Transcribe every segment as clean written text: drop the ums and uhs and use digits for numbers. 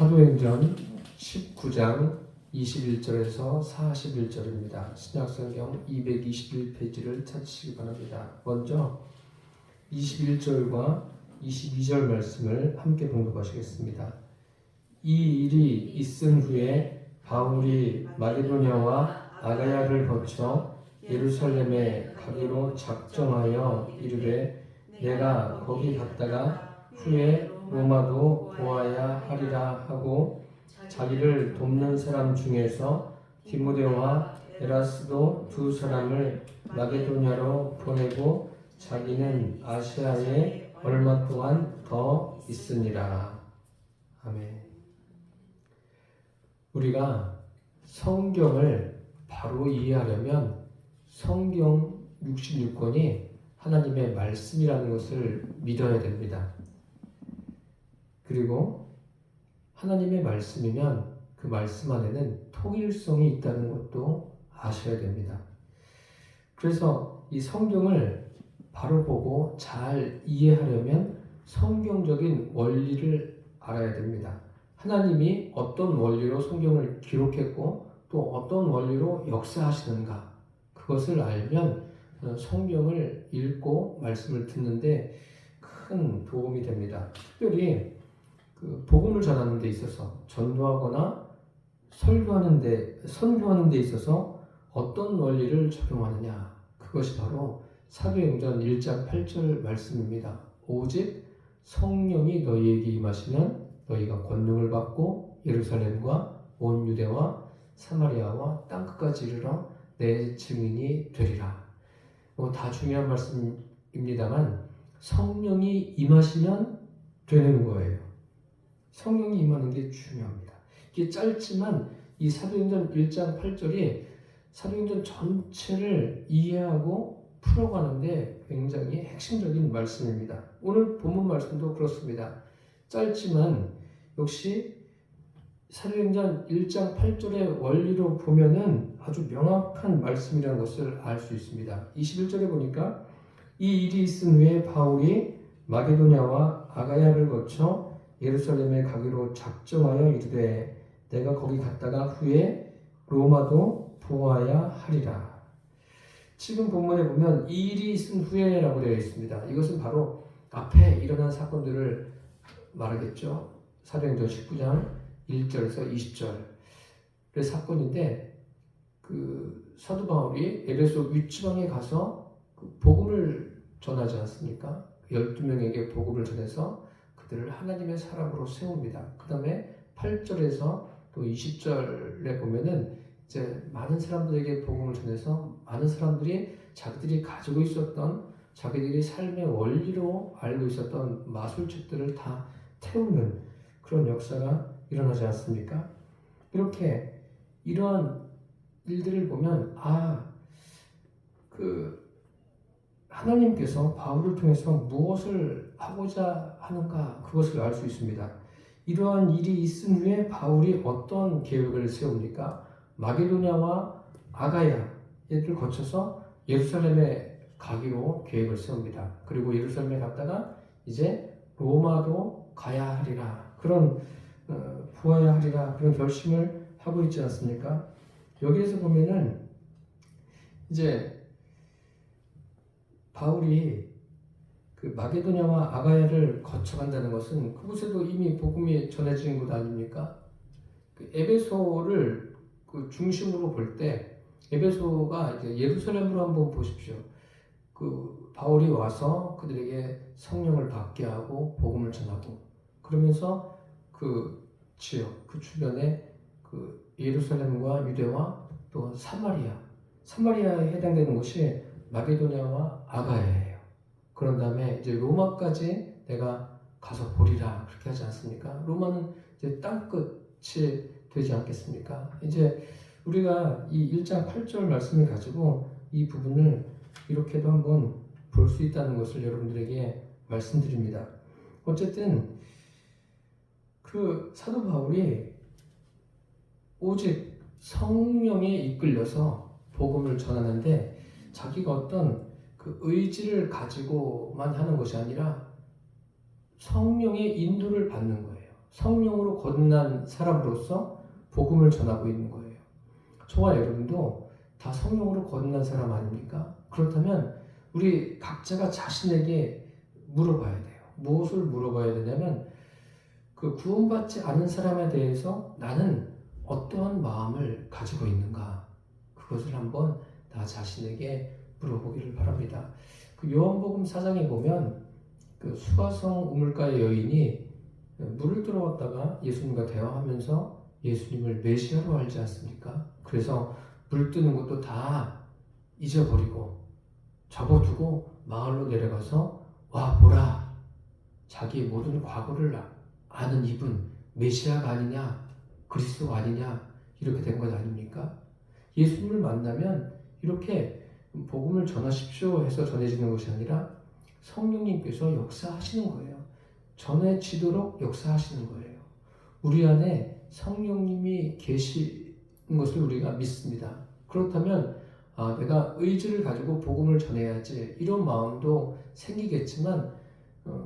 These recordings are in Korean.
사도행전 19장 21절에서 41절입니다. 신약성경 221페이지를 찾으시기 바랍니다. 먼저 21절과 22절 말씀을 함께 봉독하시겠습니다. 이 일이 있은 후에 바울이 마게도냐와 아가야를 거쳐 예루살렘에 가기로 작정하여 이르되 내가 거기 갔다가 후에 로마도 보아야 하리라 하고 자기를 돕는 사람 중에서 디모데와 에라스도 두 사람을 마게도냐로 보내고 자기는 아시아에 얼마 동안 더 있으니라. 아멘. 우리가 성경을 바로 이해하려면 성경 66권이 하나님의 말씀이라는 것을 믿어야 됩니다. 그리고 하나님의 말씀이면 그 말씀 안에는 통일성이 있다는 것도 아셔야 됩니다. 그래서 이 성경을 바로 보고 잘 이해하려면 성경적인 원리를 알아야 됩니다. 하나님이 어떤 원리로 성경을 기록했고 또 어떤 원리로 역사하시는가, 그것을 알면 성경을 읽고 말씀을 듣는데 큰 도움이 됩니다. 특별히 그 복음을 전하는 데 있어서, 전도하거나 선교하는 데 있어서 어떤 원리를 적용하느냐, 그것이 바로 사도행전 1장 8절 말씀입니다. 오직 성령이 너희에게 임하시면 너희가 권능을 받고 예루살렘과 온 유대와 사마리아와 땅끝까지 이르러 내 증인이 되리라. 다 중요한 말씀입니다만 성령이 임하시면 되는 거예요. 성령이 임하는 게 중요합니다. 이게 짧지만 이 사도행전 1장 8절이 사도행전 전체를 이해하고 풀어가는데 굉장히 핵심적인 말씀입니다. 오늘 본문 말씀도 그렇습니다. 짧지만 역시 사도행전 1장 8절의 원리로 보면은 아주 명확한 말씀이라는 것을 알 수 있습니다. 21절에 보니까 이 일이 있은 후에 바울이 마게도냐와 아가야를 거쳐 예루살렘에 가기로 작정하여 이르되 내가 거기 갔다가 후에 로마도 보아야 하리라. 지금 본문에 보면 이 일이 있은 후에라고 되어 있습니다. 이것은 바로 앞에 일어난 사건들을 말하겠죠. 사도행전 19장 1절에서 20절의 사건인데, 그 사도 바울이 에베소 윗지방에 가서 그 복음을 전하지 않습니까? 12명에게 복음을 전해서 그들을 하나님의 사람으로 세웁니다. 그 다음에 8절에서 또 20절에 보면은 이제 많은 사람들에게 복음을 전해서 많은 사람들이 자기들이 가지고 있었던, 자기들이 삶의 원리로 알고 있었던 마술책들을 다 태우는 그런 역사가 일어나지 않습니까? 이렇게 이러한 일들을 보면 하나님께서 바울을 통해서 무엇을 하고자 하는가, 그것을 알 수 있습니다. 이러한 일이 있은 후에 바울이 어떤 계획을 세웁니까? 마게도냐와 아가야를 거쳐서 예루살렘에 가기로 계획을 세웁니다. 그리고 예루살렘에 갔다가 이제 로마도 가야 하리라, 그런 보아야 하리라, 그런 결심을 하고 있지 않습니까? 여기에서 보면은 이제 바울이 그 마게도냐와 아가야를 거쳐간다는 것은 그곳에도 이미 복음이 전해진 곳 아닙니까? 그 에베소를 그 중심으로 볼 때 에베소가 이제 예루살렘으로 한번 보십시오. 그 바울이 와서 그들에게 성령을 받게 하고 복음을 전하고, 그러면서 그 지역, 그 주변에 그 예루살렘과 유대와 또 사마리아에 해당되는 곳이 마게도냐와 아가야예요. 그런 다음에 이제 로마까지 내가 가서 보리라, 그렇게 하지 않습니까? 로마는 이제 땅끝이 되지 않겠습니까? 이제 우리가 이 1장 8절 말씀을 가지고 이 부분을 이렇게도 한번 볼 수 있다는 것을 여러분들에게 말씀드립니다. 어쨌든 그 사도 바울이 오직 성령에 이끌려서 복음을 전하는데 자기가 어떤 그 의지를 가지고만 하는 것이 아니라 성령의 인도를 받는 거예요. 성령으로 거듭난 사람으로서 복음을 전하고 있는 거예요. 저와 여러분도 다 성령으로 거듭난 사람 아닙니까? 그렇다면 우리 각자가 자신에게 물어봐야 돼요. 무엇을 물어봐야 되냐면 그 구원받지 않은 사람에 대해서 나는 어떠한 마음을 가지고 있는가? 그것을 한번 나 자신에게 물어보기를 바랍니다. 그 요한복음 4장에 보면 그 수가성 우물가의 여인이 물을 들어왔다가 예수님과 대화하면서 예수님을 메시아로 알지 않습니까? 그래서 물 뜨는 것도 다 잊어버리고 접어두고 마을로 내려가서 와 보라, 자기의 모든 과거를 아는 이분 메시아가 아니냐, 그리스도 아니냐, 이렇게 된 것 아닙니까? 예수님을 만나면 이렇게 복음을 전하십시오 해서 전해지는 것이 아니라 성령님께서 역사하시는 거예요. 전해지도록 역사하시는 거예요. 우리 안에 성령님이 계신 것을 우리가 믿습니다. 그렇다면 내가 의지를 가지고 복음을 전해야지 이런 마음도 생기겠지만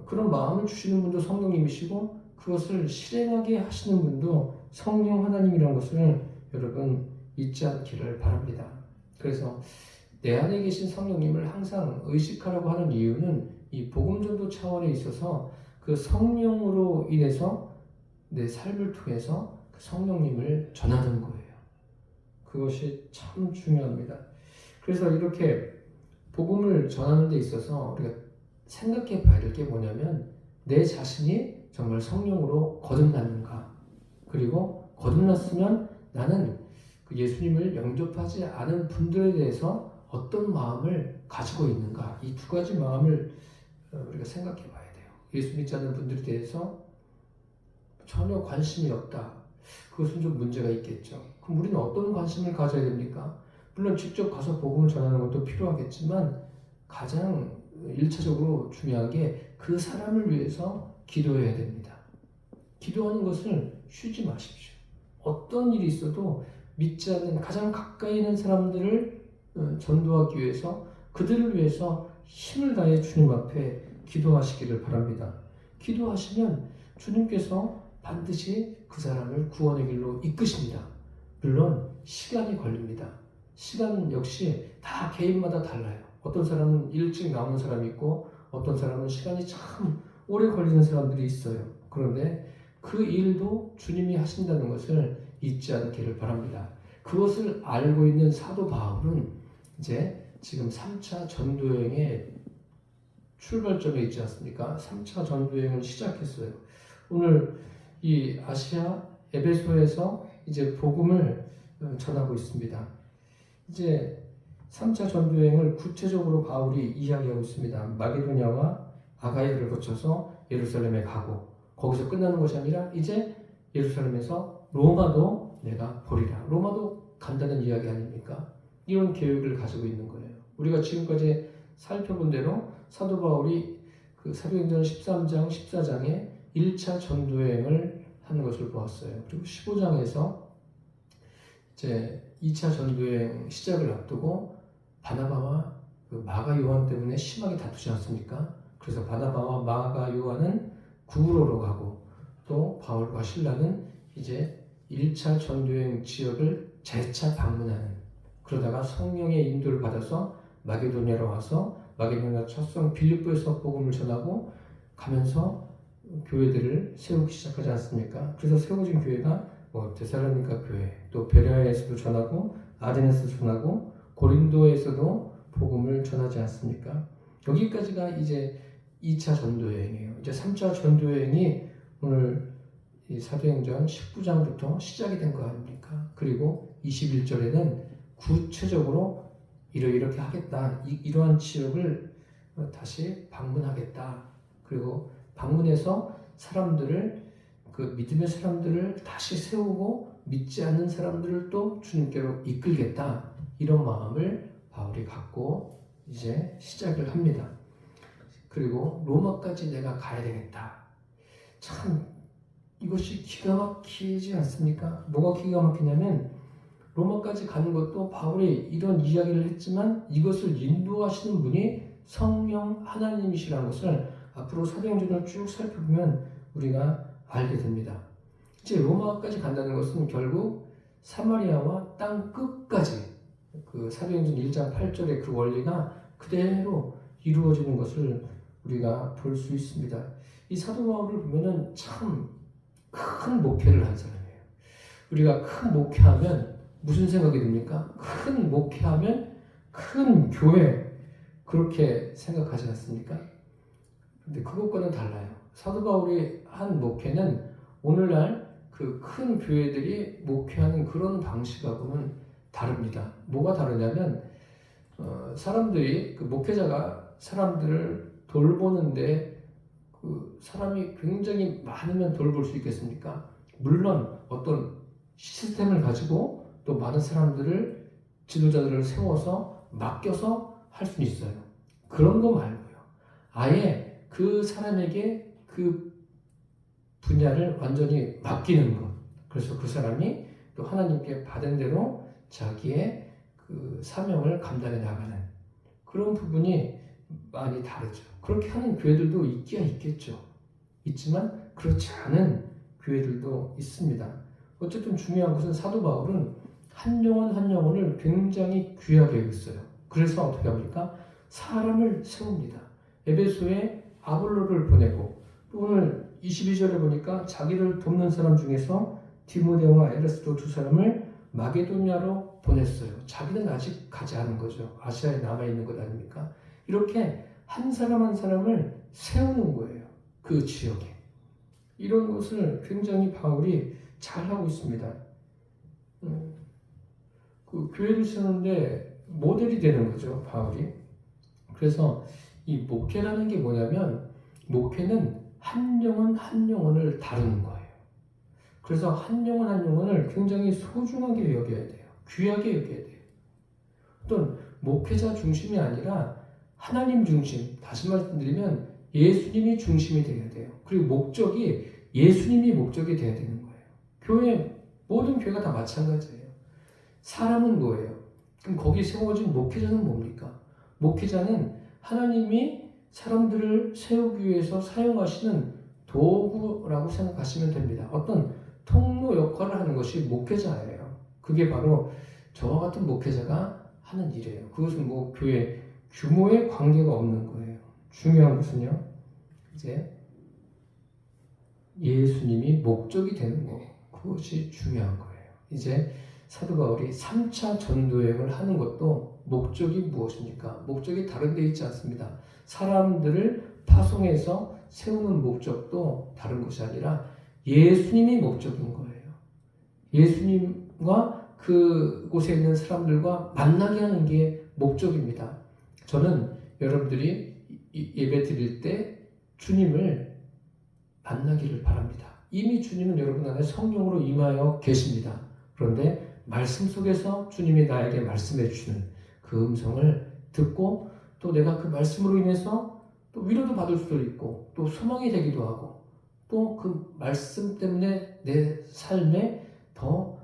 그런 마음을 주시는 분도 성령님이시고 그것을 실행하게 하시는 분도 성령 하나님이라는 것을 여러분 잊지 않기를 바랍니다. 그래서 내 안에 계신 성령님을 항상 의식하라고 하는 이유는 이 복음전도 차원에 있어서 그 성령으로 인해서 내 삶을 통해서 그 성령님을 전하는 거예요. 그것이 참 중요합니다. 그래서 이렇게 복음을 전하는 데 있어서 우리가 생각해 봐야 될 게 뭐냐면 내 자신이 정말 성령으로 거듭났는가, 그리고 거듭났으면 나는 그 예수님을 영접하지 않은 분들에 대해서 어떤 마음을 가지고 있는가, 이 두 가지 마음을 우리가 생각해 봐야 돼요. 예수 믿지 않는 분들에 대해서 전혀 관심이 없다. 그것은 좀 문제가 있겠죠. 그럼 우리는 어떤 관심을 가져야 됩니까? 물론 직접 가서 복음을 전하는 것도 필요하겠지만 가장 1차적으로 중요한 게 그 사람을 위해서 기도해야 됩니다. 기도하는 것을 쉬지 마십시오. 어떤 일이 있어도 믿지 않는 가장 가까이 있는 사람들을 전도하기 위해서 그들을 위해서 힘을 다해 주님 앞에 기도하시기를 바랍니다. 기도하시면 주님께서 반드시 그 사람을 구원의 길로 이끄십니다. 물론 시간이 걸립니다. 시간 역시 다 개인마다 달라요. 어떤 사람은 일찍 나오는 사람이 있고 어떤 사람은 시간이 참 오래 걸리는 사람들이 있어요. 그런데 그 일도 주님이 하신다는 것을 잊지 않기를 바랍니다. 그것을 알고 있는 사도 바울은 이제 지금 3차 전도여행의 출발점에 있지 않습니까? 3차 전도여행을 시작했어요. 오늘 이 아시아 에베소에서 이제 복음을 전하고 있습니다. 이제 3차 전도여행을 구체적으로 바울이 이야기하고 있습니다. 마게도냐와 아가야를 거쳐서 예루살렘에 가고 거기서 끝나는 것이 아니라 이제 예루살렘에서 로마도 내가 보리라. 로마도 간다는 이야기 아닙니까? 이런 계획을 가지고 있는 거예요. 우리가 지금까지 살펴본 대로 사도 바울이 그 사도행전 13장, 14장에 1차 전도여행을 하는 것을 보았어요. 그리고 15장에서 이제 2차 전도여행 시작을 앞두고 바나바와 그 마가 요한 때문에 심하게 다투지 않습니까? 그래서 바나바와 마가 요한은 구브로로 가고 또 바울과 실라는 이제 1차 전도여행 지역을 재차 방문하는, 그러다가 성령의 인도를 받아서 마게도냐로 와서 마게도냐 첫성 빌립보에서 복음을 전하고 가면서 교회들을 세우기 시작하지 않습니까? 그래서 세워진 교회가 데살로니가 교회, 또 베레아에서도 전하고 아데네스도 전하고 고린도에서도 복음을 전하지 않습니까? 여기까지가 이제 2차 전도여행이에요. 이제 3차 전도여행이 오늘 이 사도행전 19장부터 시작이 된 거 아닙니까? 그리고 21절에는 구체적으로 이렇게 하겠다. 이러한 지역을 다시 방문하겠다. 그리고 방문해서 사람들을, 그 믿음의 사람들을 다시 세우고 믿지 않는 사람들을 또 주님께로 이끌겠다. 이런 마음을 바울이 갖고 이제 시작을 합니다. 그리고 로마까지 내가 가야 되겠다. 참 이것이 기가 막히지 않습니까? 뭐가 기가 막히냐면 로마까지 가는 것도 바울이 이런 이야기를 했지만 이것을 인도하시는 분이 성령 하나님이시라는 것을 앞으로 사도행전을 쭉 살펴보면 우리가 알게 됩니다. 이제 로마까지 간다는 것은 결국 사마리아와 땅 끝까지 그 사도행전 1장 8절의 그 원리가 그대로 이루어지는 것을 우리가 볼 수 있습니다. 이 사도 바울을 보면은 참 큰 목회를 한 사람이에요. 우리가 큰 목회하면 무슨 생각이 듭니까? 큰 목회하면 큰 교회 그렇게 생각하지 않습니까? 근데 그것과는 달라요. 사도 바울이 한 목회는 오늘날 그 큰 교회들이 목회하는 그런 방식하고는 다릅니다. 뭐가 다르냐면 사람들이 그 목회자가 사람들을 돌보는데 그 사람이 굉장히 많으면 돌볼 수 있겠습니까? 물론 어떤 시스템을 가지고 또 많은 사람들을 지도자들을 세워서 맡겨서 할 수 있어요. 그런 거 말고요. 아예 그 사람에게 그 분야를 완전히 맡기는 것. 그래서 그 사람이 또 하나님께 받은 대로 자기의 그 사명을 감당해 나가는 그런 부분이 많이 다르죠. 그렇게 하는 교회들도 있기야 있겠죠. 있지만 그렇지 않은 교회들도 있습니다. 어쨌든 중요한 것은 사도 바울은 한 영혼 한 영혼을 굉장히 귀하게 여겼어요. 그래서 어떻게 합니까? 사람을 세웁니다. 에베소에 아볼로를 보내고 또 오늘 22절에 보니까 자기를 돕는 사람 중에서 디모데와 에라스도 두 사람을 마게도냐로 보냈어요. 자기는 아직 가지 않은 거죠. 아시아에 남아있는 것 아닙니까? 이렇게 한 사람 한 사람을 세우는 거예요. 그 지역에. 이런 것을 굉장히 바울이 잘하고 있습니다. 그 교회를 세우는데 모델이 되는 거죠. 바울이. 그래서 이 목회라는 게 뭐냐면 목회는 한 영혼 한 영혼을 다루는 거예요. 그래서 한 영혼 한 영혼을 굉장히 소중하게 여겨야 돼요. 귀하게 여겨야 돼요. 어떤 목회자 중심이 아니라 하나님 중심, 다시 말씀드리면 예수님이 중심이 되어야 돼요. 그리고 목적이 예수님이 목적이 되어야 되는 거예요. 교회, 모든 교회가 다 마찬가지예요. 사람은 뭐예요? 그럼 거기 세워진 목회자는 뭡니까? 목회자는 하나님이 사람들을 세우기 위해서 사용하시는 도구라고 생각하시면 됩니다. 어떤 통로 역할을 하는 것이 목회자예요. 그게 바로 저와 같은 목회자가 하는 일이에요. 그것은 뭐 교회 규모에 관계가 없는 거예요. 중요한 것은요, 이제 예수님이 목적이 되는 거, 그것이 중요한 거예요. 이제 사도 바울이 3차 전도여행을 하는 것도 목적이 무엇입니까? 목적이 다른 데 있지 않습니다. 사람들을 파송해서 세우는 목적도 다른 것이 아니라 예수님이 목적인 거예요. 예수님과 그곳에 있는 사람들과 만나게 하는 게 목적입니다. 저는 여러분들이 예배 드릴 때 주님을 만나기를 바랍니다. 이미 주님은 여러분 안에 성령으로 임하여 계십니다. 그런데 말씀 속에서 주님이 나에게 말씀해 주시는 그 음성을 듣고 또 내가 그 말씀으로 인해서 또 위로도 받을 수도 있고 또 소망이 되기도 하고 또 그 말씀 때문에 내 삶에 더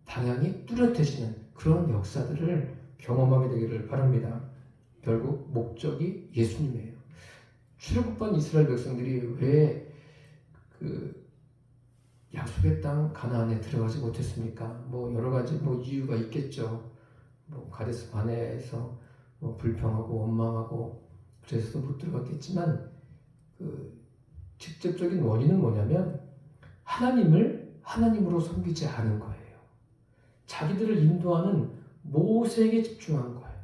방향이 뚜렷해지는 그런 역사들을 경험하게 되기를 바랍니다. 결국 목적이 예수님이에요. 출애굽한 이스라엘 백성들이 왜 그 약속의 땅 가나안에 들어가지 못했습니까? 뭐 여러 가지 뭐 이유가 있겠죠. 뭐 가데스 바네에서 뭐 불평하고 원망하고 그래서 못 들어갔겠지만 그 직접적인 원인은 뭐냐면 하나님을 하나님으로 섬기지 않은 거예요. 자기들을 인도하는 모세에게 집중한 거예요.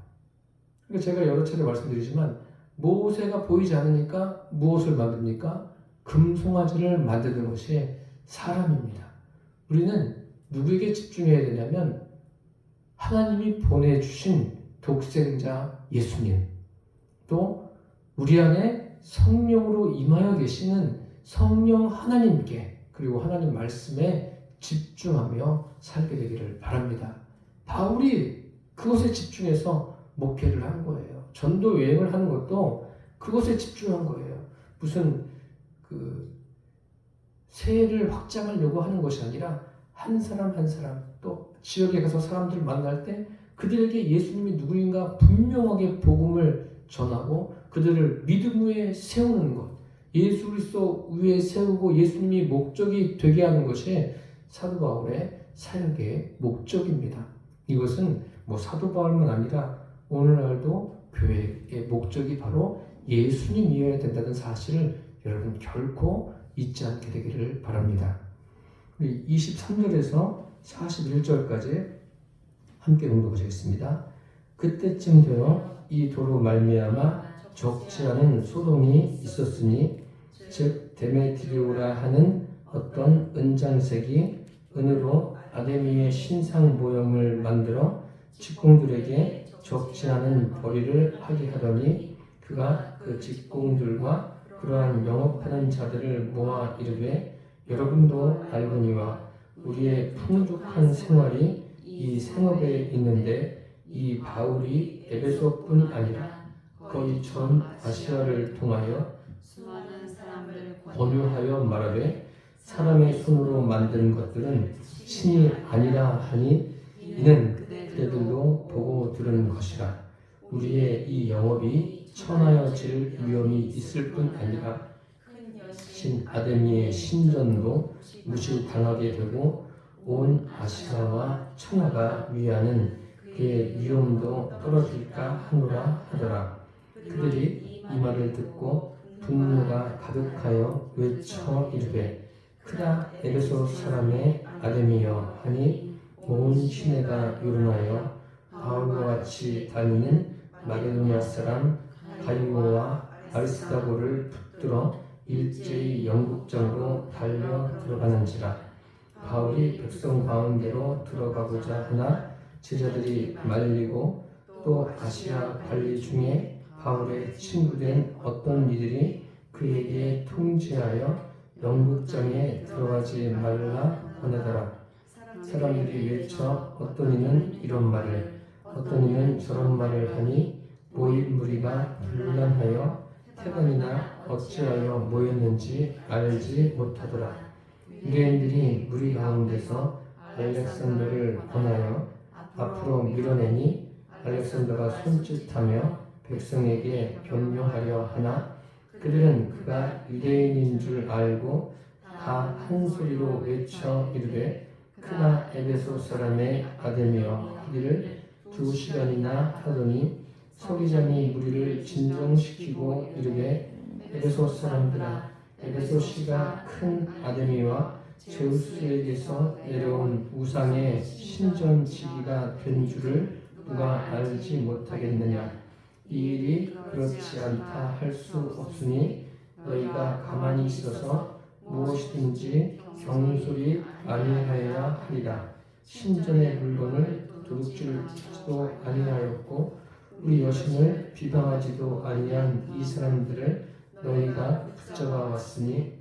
그러니까 제가 여러 차례 말씀드리지만 모세가 보이지 않으니까 무엇을 만듭니까? 금송아지를 만드는 것이 사람입니다. 우리는 누구에게 집중해야 되냐면 하나님이 보내주신 독생자 예수님, 또 우리 안에 성령으로 임하여 계시는 성령 하나님께 그리고 하나님 말씀에 집중하며 살게 되기를 바랍니다. 바울이 그것에 집중해서 목회를 한 거예요. 전도 여행을 하는 것도 그것에 집중한 거예요. 무슨 그 세를 확장하려고 하는 것이 아니라 한 사람 한 사람 또 지역에 가서 사람들을 만날 때 그들에게 예수님이 누구인가 분명하게 복음을 전하고 그들을 믿음 위에 세우는 것, 예수 그리스도 위에 세우고 예수님이 목적이 되게 하는 것이 사도 바울의 사역의 목적입니다. 이것은 사도 바울만 아니라 오늘날도 교회의 목적이 바로 예수님이어야 된다는 사실을 여러분 결코 잊지 않게 되기를 바랍니다. 우리 23절에서 41절까지 함께 공독하시겠습니다. 그때쯤 되어 이 도로 말미암아 적지 않은 소동이 있었으니 즉 데메트리오라 하는 어떤 은장색이 은으로 아데미의 신상 모형을 만들어 직공들에게 적지 않은 벌이를 하게 하더니 그가 그 직공들과 그러한 영업하는 자들을 모아 이르되 여러분도 알거니와 우리의 풍족한 생활이 이 생업에 있는데 이 바울이 에베소뿐 아니라 거의 전 아시아를 통하여 수많은 사람을 권유하여 말하되 사람의 손으로 만든 것들은 신이 아니라 하니 이는 그대들도 보고 들은 것이라. 우리의 이 영업이 천하여질 위험이 있을 뿐 아니라 신 아데미의 신전도 무시당하게 되고 온 아시아와 천하가 위하는 그의 위엄도 떨어질까 하노라 하더라. 그들이 이 말을 듣고 분노가 가득하여 외쳐 이르되 크다 에베소 사람의 아데미여 하니 온 시내가 요름하여 바울과 같이 다니는 마게도냐 사람 가이오와 아리스다고를 붙들어 일제히 영국장으로 달려 들어가는지라. 바울이 백성 가운데로 들어가고자 하나 제자들이 말리고 또 아시아 관리 중에 바울의 친구된 어떤 이들이 그에게 통지하여 영국장에 들어가지 말라 하더라. 사람들이 외쳐 어떤 이는 이런 말을 어떤 이는 저런 말을 하니 모인 무리가 분란하여 태반이나 어찌하여 모였는지 알지 못하더라. 유대인들이 무리 가운데서 알렉산더를 권하여 앞으로 밀어내니 알렉산더가 손짓하며 백성에게 변명하려 하나 그들은 그가 유대인인 줄 알고 다 한 소리로 외쳐 이르되 크나 에베소 사람의 아데미여 하기를 2시간이나 하더니 서기장이 무리를 진정시키고 이르되 에베소 사람들아 에베소시가 큰 아데미와 제우스에게서 내려온 우상의 신전지기가 된 줄을 누가 알지 못하겠느냐. 이 일이 그렇지 않다 할 수 없으니 너희가 가만히 있어서 무엇이든지 경솔히 아니하여야 하리라. 신전의 물건을 도둑질지도 아니하였고 우리 여신을 비방하지도 아니한 이 사람들을 너희가 붙잡아 왔으니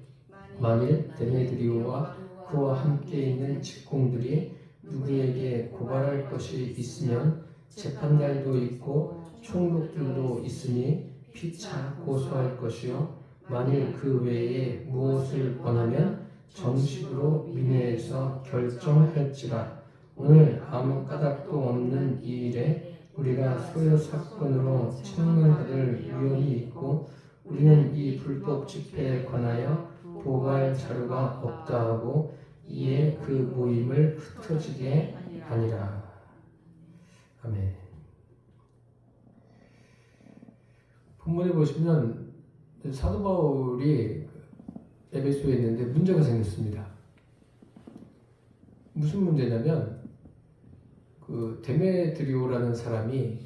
만일 데메드리오와 그와 함께 있는 직공들이 누구에게 고발할 것이 있으면 재판날도 있고 총독들도 있으니 피차 고소할 것이요 만일 그 외에 무엇을 원하면 정식으로 민회에서 결정할지라. 오늘 아무 까닭도 없는 이 일에 우리가 소요 사건으로 책망받을 위험이 있고 우리는 이 불법 집회에 관하여 보고할 자료가 없다 하고 이에 그 모임을 흩어지게 하니라. 아멘. 본문에 보시면 사도 바울이 에베소에 있는데 문제가 생겼습니다. 무슨 문제냐면 그 데메드리오라는 사람이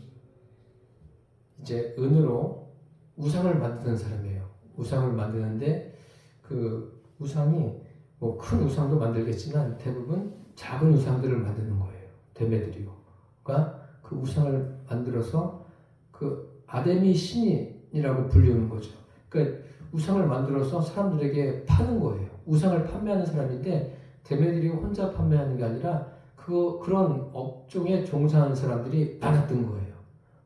이제 은으로 우상을 만드는 사람이에요. 우상을 만드는데 그 우상이 뭐 큰 우상도 만들겠지만 대부분 작은 우상들을 만드는 거예요. 데메드리오가 그 우상을 만들어서 그 아데미 신이라고 불리는 거죠. 그러니까 우상을 만들어서 사람들에게 파는 거예요. 우상을 판매하는 사람인데 데메드리오 혼자 판매하는 게 아니라 그런 업종에 종사하는 사람들이 많았던 거예요.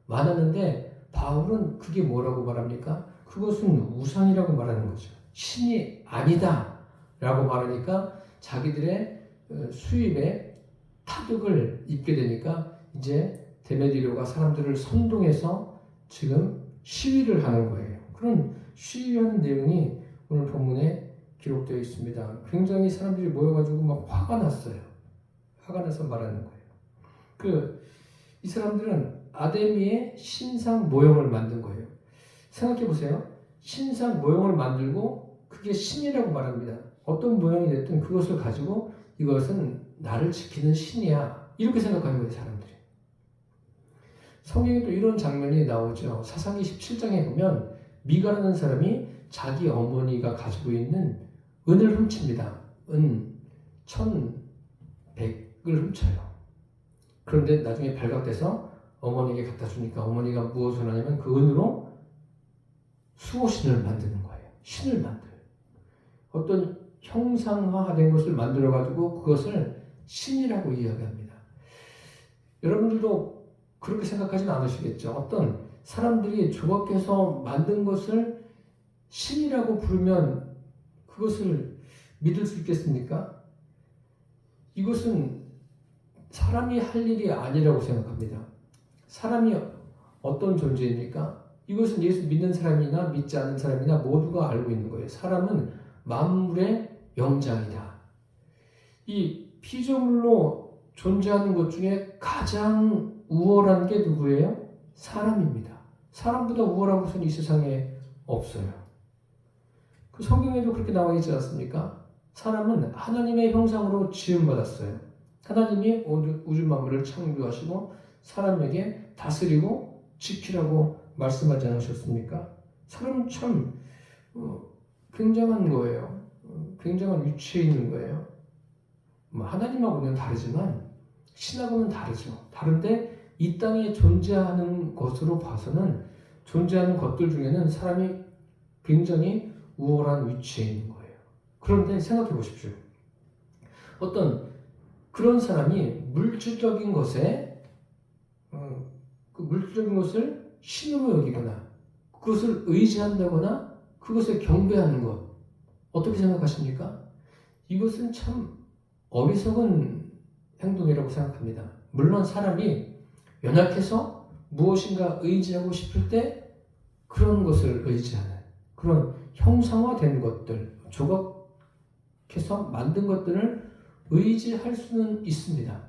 많았는데 바울은 그게 뭐라고 말합니까? 그것은 우상이라고 말하는 거죠. 신이 아니다 라고 말하니까 자기들의 수입에 타격을 입게 되니까 이제 데메드리오가 사람들을 선동해서 지금 시위를 하는 거예요. 그런 시위하는 내용이 오늘 본문에 기록되어 있습니다. 굉장히 사람들이 모여가지고 막 화가 났어요. 화가 나서 말하는 거예요. 이 사람들은 아데미의 신상 모형을 만든 거예요. 생각해 보세요. 신상 모형을 만들고 그게 신이라고 말합니다. 어떤 모형이 됐든 그것을 가지고 이것은 나를 지키는 신이야. 이렇게 생각하는 거예요, 사람들이. 성경에도 이런 장면이 나오죠. 사사기 17장에 보면 미가라는 사람이 자기 어머니가 가지고 있는 은을 훔칩니다. 은 1,100을 훔쳐요. 그런데 나중에 발각돼서 어머니에게 갖다 주니까 어머니가 무엇을 하냐면 그 은으로 수호신을 만드는 거예요. 신을 만들어요. 어떤 형상화된 것을 만들어가지고 그것을 신이라고 이야기합니다. 여러분들도 그렇게 생각하지는 않으시겠죠. 어떤 사람들이 조각해서 만든 것을 신이라고 부르면 그것을 믿을 수 있겠습니까? 이것은 사람이 할 일이 아니라고 생각합니다. 사람이 어떤 존재입니까? 이것은 예수 믿는 사람이나 믿지 않는 사람이나 모두가 알고 있는 거예요. 사람은 만물의 영장이다. 이 피조물로 존재하는 것 중에 가장 우월한 게 누구예요? 사람입니다. 사람보다 우월한 것은 이 세상에 없어요. 그 성경에도 그렇게 나와 있지 않습니까? 사람은 하나님의 형상으로 지음받았어요. 하나님이 우주 만물을 창조하시고 사람에게 다스리고 지키라고 말씀하지 않으셨습니까? 사람은 참 굉장한 거예요. 굉장한 위치에 있는 거예요. 하나님하고는 다르지만 신하고는 다르죠. 다른데 이 땅에 존재하는 것으로 봐서는 존재하는 것들 중에는 사람이 굉장히 우월한 위치에 있는 거예요. 그런데 생각해 보십시오. 어떤 그런 사람이 물질적인 것에 그 물질적인 것을 신으로 여기거나 그것을 의지한다거나 그것에 경배하는 것 어떻게 생각하십니까? 이것은 참 어리석은 행동이라고 생각합니다. 물론 사람이 연약해서 무엇인가 의지하고 싶을 때 그런 것을 의지하는 그런 형상화된 것들, 조각해서 만든 것들을 의지할 수는 있습니다.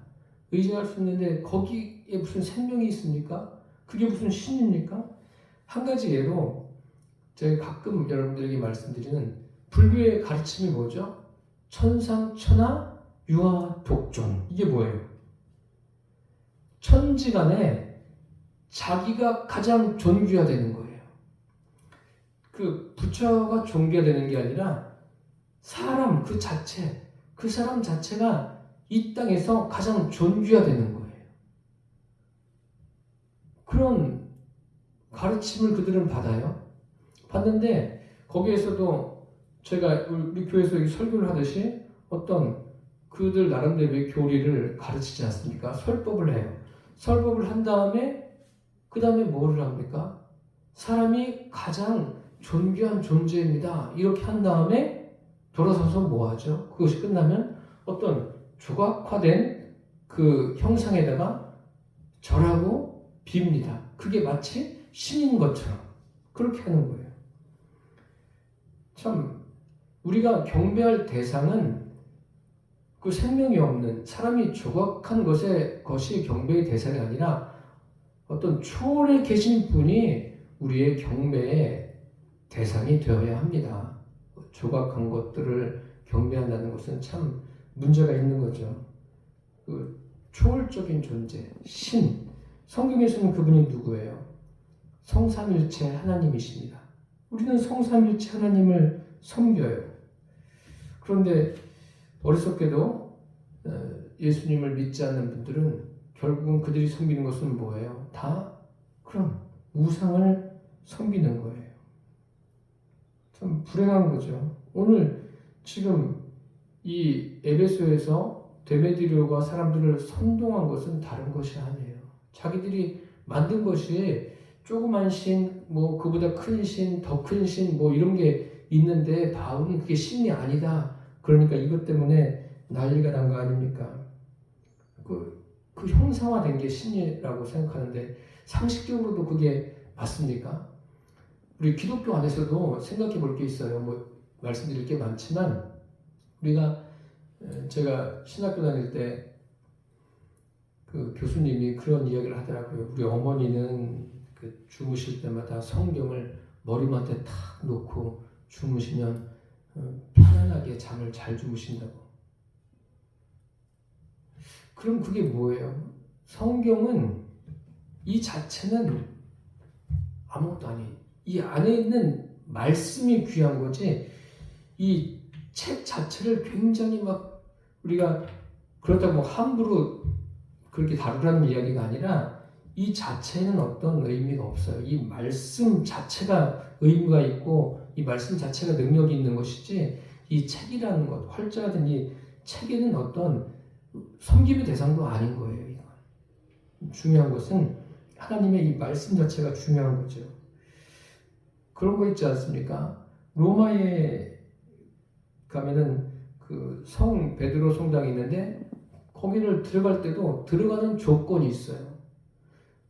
의지할 수 있는데 거기에 무슨 생명이 있습니까? 그게 무슨 신입니까? 한 가지 예로 제가 가끔 여러분들에게 말씀드리는 불교의 가르침이 뭐죠? 천상천하 유아독존. 이게 뭐예요? 천지간에 자기가 가장 존귀화되는 거예요. 그 부처가 존귀화되는 게 아니라 사람 그 자체, 그 사람 자체가 이 땅에서 가장 존귀화되는 거예요. 그런 가르침을 그들은 받아요. 받는데 거기에서도 제가 우리 교회에서 설교를 하듯이 어떤 그들 나름대로의 교리를 가르치지 않습니까? 설법을 해요. 설법을 한 다음에 그 다음에 뭐를 합니까? 사람이 가장 존귀한 존재입니다. 이렇게 한 다음에 돌아서서 뭐 하죠? 그것이 끝나면 어떤 조각화된 그 형상에다가 절하고 빕니다. 그게 마치 신인 것처럼 그렇게 하는 거예요. 참 우리가 경배할 대상은 그 생명이 없는 사람이 조각한 것이 경배의 대상이 아니라 어떤 초월에 계신 분이 우리의 경배의 대상이 되어야 합니다. 조각한 것들을 경배한다는 것은 참 문제가 있는 거죠. 그 초월적인 존재, 신. 성경에서는 그분이 누구예요? 성삼일체 하나님이십니다. 우리는 성삼일체 하나님을 섬겨요. 그런데 어리석게도 예수님을 믿지 않는 분들은 결국은 그들이 섬기는 것은 뭐예요? 다 그럼 우상을 섬기는 거예요. 참 불행한 거죠. 오늘 지금 이 에베소에서 데메드리오가 사람들을 선동한 것은 다른 것이 아니에요. 자기들이 만든 것이 조그만 신, 뭐 그보다 큰 신, 더 큰 신, 뭐 이런 게 있는데 바울은 그게 신이 아니다. 그러니까 이것 때문에 난리가 난 거 아닙니까? 그 형상화된 게 신이라고 생각하는데 상식적으로도 그게 맞습니까? 우리 기독교 안에서도 생각해 볼 게 있어요. 뭐 말씀드릴 게 많지만 제가 신학교 다닐 때 그 교수님이 그런 이야기를 하더라고요. 우리 어머니는 그 주무실 때마다 성경을 머리맡에 탁 놓고 주무시면 편안하게 잠을 잘 주무신다고. 그럼 그게 뭐예요? 성경은 이 자체는 아무것도 아니에요. 이 안에 있는 말씀이 귀한 거지, 이 책 자체를 굉장히 막 우리가 그렇다고 함부로 그렇게 다루라는 이야기가 아니라 이 자체는 어떤 의미가 없어요. 이 말씀 자체가 의미가 있고 이 말씀 자체가 능력이 있는 것이지, 이 책이라는 것, 활자가 이 책에는 어떤 섬김의 대상도 아닌 거예요. 이건. 중요한 것은 하나님의 이 말씀 자체가 중요한 거죠. 그런 거 있지 않습니까? 로마에 가면은 그 베드로 성당이 있는데 거기를 들어갈 때도 들어가는 조건이 있어요.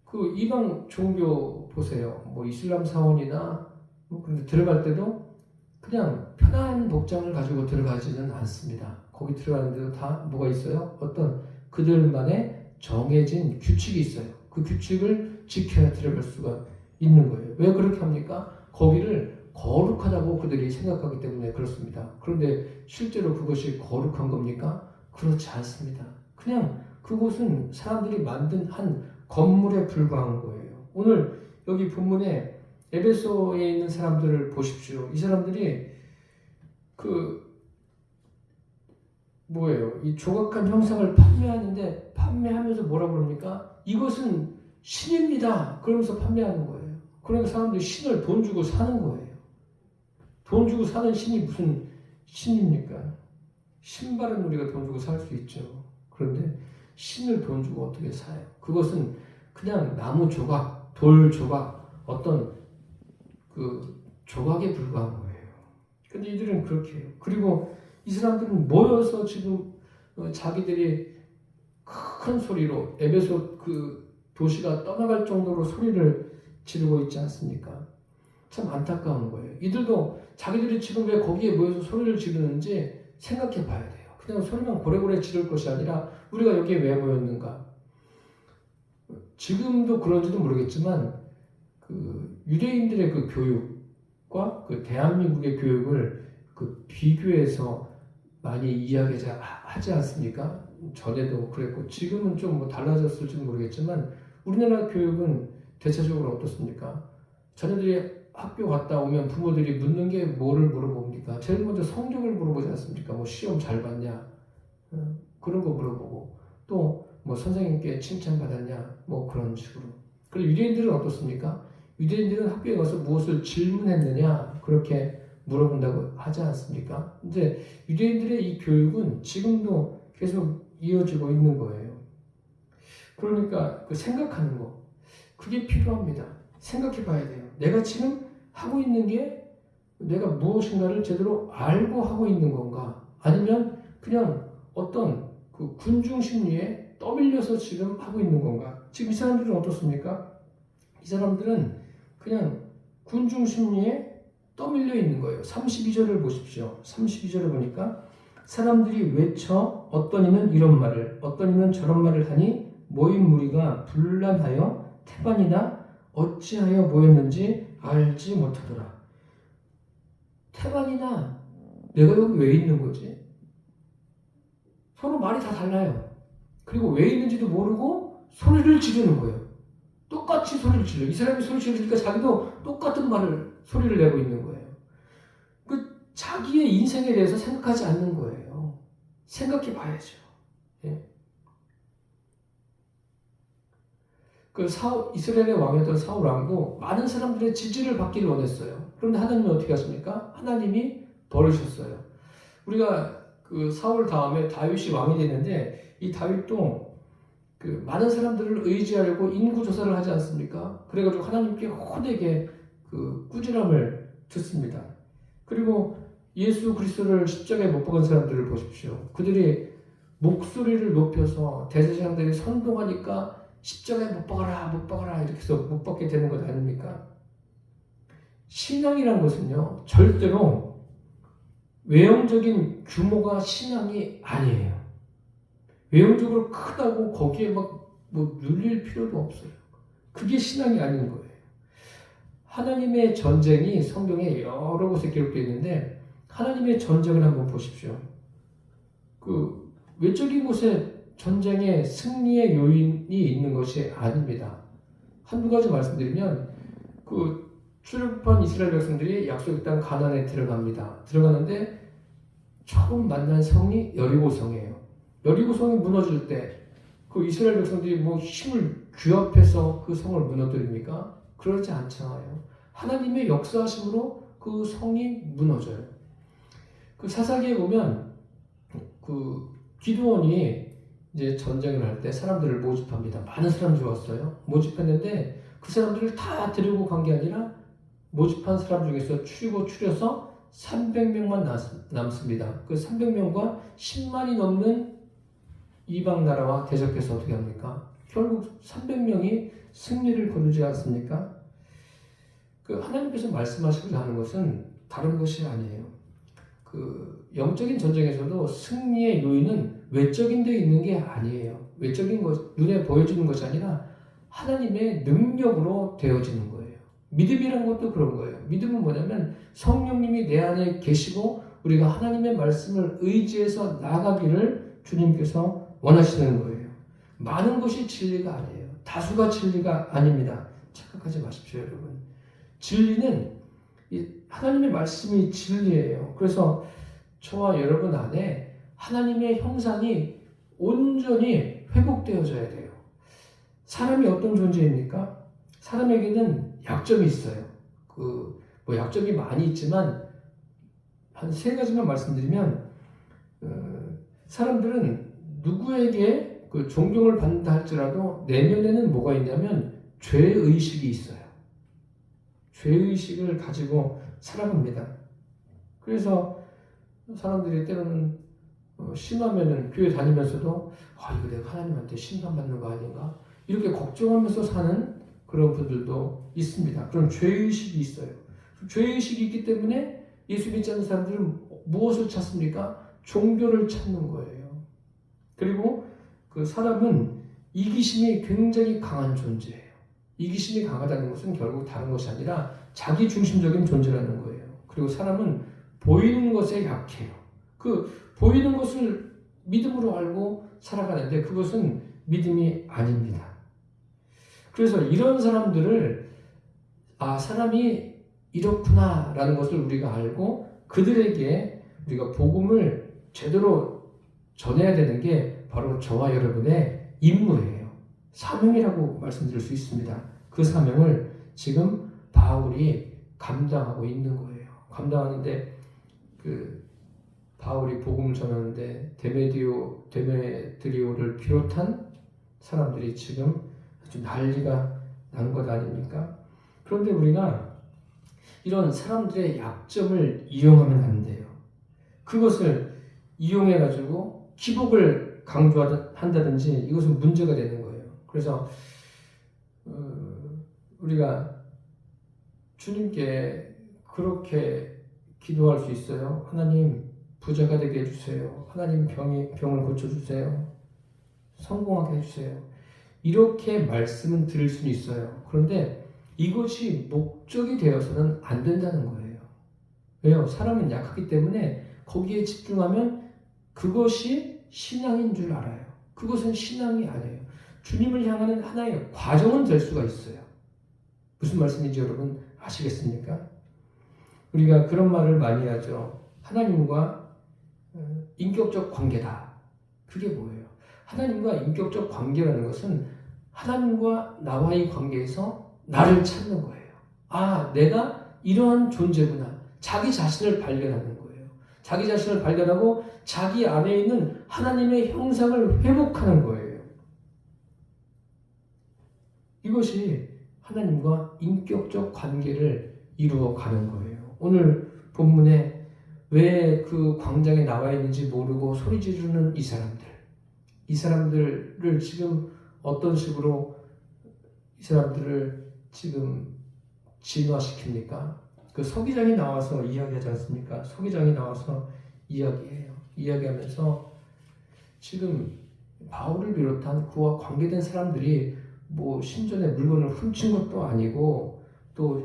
그 이방 종교 보세요. 뭐 이슬람 사원이나 그런데 들어갈 때도 그냥 편한 복장을 가지고 들어가지는 않습니다. 거기 들어가는데도 다 뭐가 있어요? 어떤 그들만의 정해진 규칙이 있어요. 그 규칙을 지켜야 들어갈 수가 있는 거예요. 왜 그렇게 합니까? 거기를 거룩하다고 그들이 생각하기 때문에 그렇습니다. 그런데 실제로 그것이 거룩한 겁니까? 그렇지 않습니다. 그냥 그곳은 사람들이 만든 한 건물에 불과한 거예요. 오늘 여기 본문에 에베소에 있는 사람들을 보십시오. 이 사람들이 이 조각한 형상을 판매하면서 뭐라고 그럽니까? 이것은 신입니다. 그러면서 판매하는 거예요. 그러니까 사람들이 신을 돈 주고 사는 거예요. 돈 주고 사는 신이 무슨 신입니까? 신발은 우리가 돈 주고 살 수 있죠. 그런데 신을 돈 주고 어떻게 사요? 그것은 그냥 나무 조각, 돌 조각, 어떤 그 조각에 불과한 거예요. 근데 이들은 그렇게 해요. 그리고 이 사람들은 모여서 지금 자기들이 큰 소리로 에베소 그 도시가 떠나갈 정도로 소리를 지르고 있지 않습니까? 참 안타까운 거예요. 이들도 자기들이 지금 왜 거기에 모여서 소리를 지르는지 생각해 봐야 돼요. 그냥 소리만 고래고래 지를 것이 아니라 우리가 여기에 왜 모였는가? 지금도 그런지도 모르겠지만 그 유대인들의 그 교육과 그 대한민국의 교육을 그 비교해서 많이 이야기하지 않습니까? 전에도 그랬고 지금은 좀 뭐 달라졌을지 모르겠지만 우리나라 교육은 대체적으로 어떻습니까? 자녀들이 학교 갔다 오면 부모들이 묻는 게 뭐를 물어봅니까? 제일 먼저 성적을 물어보지 않습니까? 뭐 시험 잘 봤냐? 그런 거 물어보고 또 뭐 선생님께 칭찬받았냐? 뭐 그런 식으로. 그리고 유대인들은 어떻습니까? 유대인들은 학교에 가서 무엇을 질문했느냐? 그렇게 물어본다고 하지 않습니까? 근데 유대인들의 이 교육은 지금도 계속 이어지고 있는 거예요. 그러니까 그 생각하는 거, 그게 필요합니다. 생각해 봐야 돼요. 내가 지금 하고 있는 게 내가 무엇인가를 제대로 알고 하고 있는 건가? 아니면 그냥 어떤 그 군중 심리에 떠밀려서 지금 하고 있는 건가? 지금 이 사람들은 어떻습니까? 이 사람들은 그냥 군중 심리에 떠밀려 있는 거예요. 32절을 보십시오. 32절을 보니까 사람들이 외쳐 어떤 이는 이런 말을 어떤 이는 저런 말을 하니 모인 무리가 분란하여 태반이나 어찌하여 모였는지 알지 못하더라. 태반이나 내가 여기 왜 있는 거지? 서로 말이 다 달라요. 그리고 왜 있는지도 모르고 소리를 지르는 거예요. 똑같이 소리를 질러. 이 사람이 소리 지르니까 자기도 똑같은 소리를 내고 있는 거예요. 그 자기의 인생에 대해서 생각하지 않는 거예요. 생각해 봐야죠. 예? 이스라엘의 왕이었던 사울 왕도 많은 사람들의 지지를 받기를 원했어요. 그런데 하나님은 어떻게 하십니까? 하나님이 버리셨어요. 우리가 그 사울 다음에 다윗이 왕이 됐는데 이 다윗도 그 많은 사람들을 의지하려고 인구 조사를 하지 않습니까? 그래가지고 하나님께 호되게 그 꾸지람을 듣습니다. 그리고 예수 그리스도를 십자가에 못 박은 사람들을 보십시오. 그들이 목소리를 높여서 대제사장들이 선동하니까 십자가에 못 박아라 이렇게 해서 못 박게 되는 것 아닙니까? 신앙이란 것은요 절대로 외형적인 규모가 신앙이 아니에요. 외형적으로 크다고 거기에 막 뭐 눌릴 필요도 없어요. 그게 신앙이 아닌 거예요. 하나님의 전쟁이 성경에 여러 곳에 기록되어 있는데 하나님의 전쟁을 한번 보십시오. 그 외적인 곳에 전쟁의 승리의 요인이 있는 것이 아닙니다. 한두 가지 말씀드리면 그 출애굽한 이스라엘 백성들이 약속의 땅 가나안에 들어갑니다. 들어가는데 처음 만난 성이 여리고성이에요. 여리고성이 무너질 때 그 이스라엘 백성들이 뭐 힘을 규합해서 그 성을 무너뜨립니까? 그러지 않잖아요. 하나님의 역사하심으로 그 성이 무너져요. 그 사사기에 보면 그 기드온이 이제 전쟁을 할 때 사람들을 모집합니다. 많은 사람들이 왔어요. 모집했는데 그 사람들을 다 데리고 간 게 아니라 모집한 사람 중에서 추려서 300명만 남습니다. 그 300명과 10만이 넘는 이방 나라와 대적해서 어떻게 합니까? 결국 300명이 승리를 거두지 않습니까? 그 하나님께서 말씀하시고자 하는 것은 다른 것이 아니에요. 그 영적인 전쟁에서도 승리의 요인은 외적인 데 있는 게 아니에요. 외적인 것, 눈에 보여지는 것이 아니라 하나님의 능력으로 되어지는 거예요. 믿음이라는 것도 그런 거예요. 믿음은 뭐냐면 성령님이 내 안에 계시고 우리가 하나님의 말씀을 의지해서 나가기를 주님께서 원하시는 거예요. 많은 것이 진리가 아니에요. 다수가 진리가 아닙니다. 착각하지 마십시오, 여러분. 진리는 하나님의 말씀이 진리예요. 그래서 저와 여러분 안에 하나님의 형상이 온전히 회복되어져야 돼요. 사람이 어떤 존재입니까? 사람에게는 약점이 있어요. 뭐 약점이 많이 있지만 한 세 가지만 말씀드리면 사람들은 누구에게 그 존경을 받는다 할지라도 내면에는 뭐가 있냐면 죄의식이 있어요. 죄의식을 가지고 살아갑니다. 그래서 사람들이 때로는 심하면은 교회 다니면서도 이거 내가 하나님한테 심판받는 거 아닌가? 이렇게 걱정하면서 사는 그런 분들도 있습니다. 그런 죄의식이 있어요. 죄의식이 있기 때문에 예수 믿지 않는 사람들은 무엇을 찾습니까? 종교를 찾는 거예요. 그리고 그 사람은 이기심이 굉장히 강한 존재예요. 이기심이 강하다는 것은 결국 다른 것이 아니라 자기 중심적인 존재라는 거예요. 그리고 사람은 보이는 것에 약해요. 그 보이는 것을 믿음으로 알고 살아가는데 그것은 믿음이 아닙니다. 그래서 이런 사람들을 사람이 이렇구나라는 것을 우리가 알고 그들에게 우리가 복음을 제대로 전해야 되는 게 바로 저와 여러분의 임무예요. 사명이라고 말씀드릴 수 있습니다. 그 사명을 지금 바울이 감당하고 있는 거예요. 감당하는데 그 바울이 복음을 전하는데 데메드리오를 비롯한 사람들이 지금 아주 난리가 난 것 아닙니까? 그런데 우리가 이런 사람들의 약점을 이용하면 안 돼요. 그것을 이용해가지고 기복을 강조한다든지 이것은 문제가 되는 거예요. 그래서 우리가 주님께 그렇게 기도할 수 있어요. 하나님 부자가 되게 해주세요. 하나님 병을 고쳐주세요. 성공하게 해주세요. 이렇게 말씀은 드릴 수는 있어요. 그런데 이것이 목적이 되어서는 안 된다는 거예요. 왜요? 사람은 약하기 때문에 거기에 집중하면 그것이 신앙인 줄 알아요. 그것은 신앙이 아니에요. 주님을 향하는 하나의 과정은 될 수가 있어요. 무슨 말씀인지 여러분 아시겠습니까? 우리가 그런 말을 많이 하죠. 하나님과 인격적 관계다. 그게 뭐예요? 하나님과 인격적 관계라는 것은 하나님과 나와의 관계에서 나를 찾는 거예요. 내가 이러한 존재구나. 자기 자신을 발견하는 거예요. 자기 자신을 발견하고 자기 안에 있는 하나님의 형상을 회복하는 거예요. 이것이 하나님과 인격적 관계를 이루어가는 거예요. 오늘 본문에 왜 그 광장에 나와 있는지 모르고 소리 지르는 이 사람들을 지금 어떤 식으로 이 사람들을 지금 진화시킵니까? 그 서기장이 나와서 이야기하지 않습니까? 서기장이 나와서 이야기해요. 이야기하면서 지금 바울을 비롯한 그와 관계된 사람들이 뭐 신전의 물건을 훔친 것도 아니고 또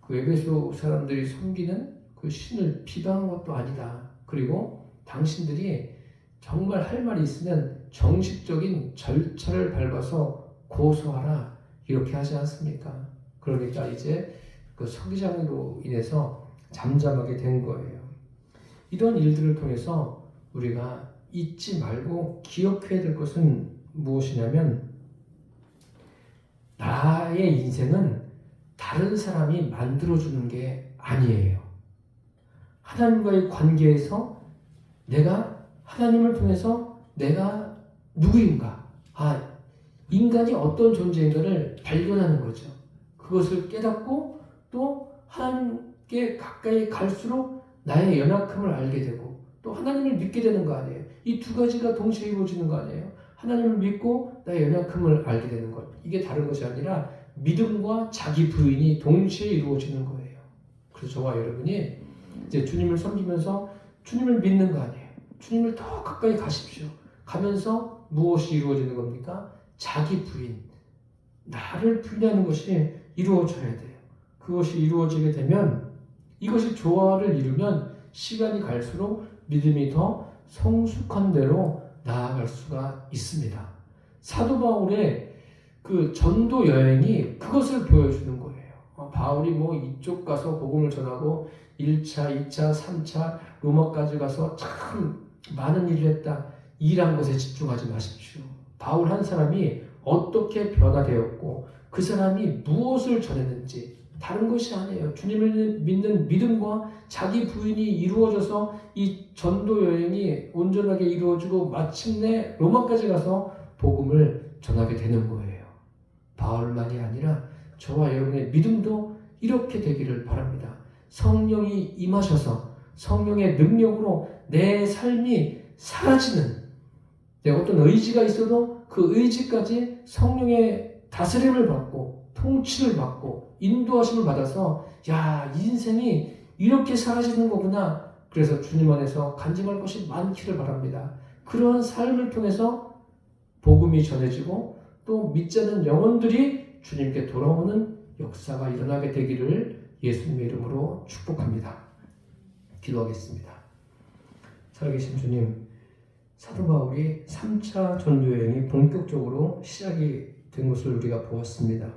그 에베소 사람들이 섬기는 그 신을 비방한 것도 아니다. 그리고 당신들이 정말 할 말이 있으면 정식적인 절차를 밟아서 고소하라. 이렇게 하지 않습니까? 그러니까 이제 그 서기장으로 인해서 잠잠하게 된 거예요. 이런 일들을 통해서 우리가 잊지 말고 기억해야 될 것은 무엇이냐면 나의 인생은 다른 사람이 만들어주는 게 아니에요. 하나님과의 관계에서 내가 하나님을 통해서 내가 누구인가, 인간이 어떤 존재인가를 발견하는 거죠. 그것을 깨닫고 또 하나님께 가까이 갈수록 나의 연약함을 알게 되고 또 하나님을 믿게 되는 거 아니에요. 이 두 가지가 동시에 이루어지는 거 아니에요. 하나님을 믿고 나의 연약함을 알게 되는 것. 이게 다른 것이 아니라 믿음과 자기 부인이 동시에 이루어지는 거예요. 그래서 저와 여러분이 이제 주님을 섬기면서 주님을 믿는 거 아니에요. 주님을 더 가까이 가십시오. 가면서 무엇이 이루어지는 겁니까? 자기 부인, 나를 부인하는 것이 이루어져야 돼요. 그것이 이루어지게 되면 이것이 조화를 이루면 시간이 갈수록 믿음이 더 성숙한 대로 나아갈 수가 있습니다. 사도 바울의 그 전도 여행이 그것을 보여주는 거예요. 바울이 뭐 이쪽 가서 복음을 전하고 1차, 2차, 3차 로마까지 가서 참 많은 일을 했다. 일한 것에 집중하지 마십시오. 바울 한 사람이 어떻게 변화되었고 그 사람이 무엇을 전했는지 다른 것이 아니에요. 주님을 믿는 믿음과 자기 부인이 이루어져서 이 전도 여행이 온전하게 이루어지고 마침내 로마까지 가서 복음을 전하게 되는 거예요. 바울만이 아니라 저와 여러분의 믿음도 이렇게 되기를 바랍니다. 성령이 임하셔서 성령의 능력으로 내 삶이 사라지는, 내가 어떤 의지가 있어도 그 의지까지 성령의 다스림을 받고 통치를 받고 인도하심을 받아서 인생이 이렇게 사라지는 거구나. 그래서 주님 안에서 간증할 것이 많기를 바랍니다. 그런 삶을 통해서 복음이 전해지고 또 믿지 않는 영혼들이 주님께 돌아오는 역사가 일어나게 되기를 예수님의 이름으로 축복합니다. 기도하겠습니다. 살아계신 주님, 사도 바울이 3차 전도여행이 본격적으로 시작이 된 것을 우리가 보았습니다.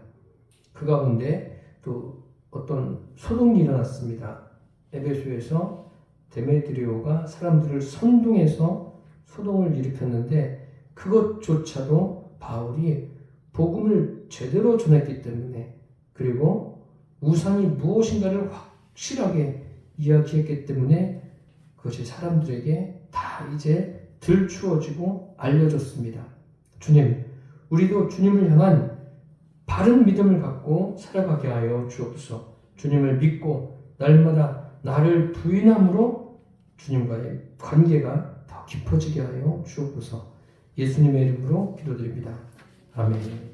그 가운데 또 어떤 소동이 일어났습니다. 에베소에서 데메드리오가 사람들을 선동해서 소동을 일으켰는데 그것조차도 바울이 복음을 제대로 전했기 때문에, 그리고 우상이 무엇인가를 확실하게 이야기했기 때문에 그것이 사람들에게 다 이제 들추어지고 알려졌습니다. 주님, 우리도 주님을 향한 바른 믿음을 갖고 살아가게 하여 주옵소서. 주님을 믿고 날마다 나를 부인함으로 주님과의 관계가 더 깊어지게 하여 주옵소서. 예수님의 이름으로 기도드립니다. 아멘.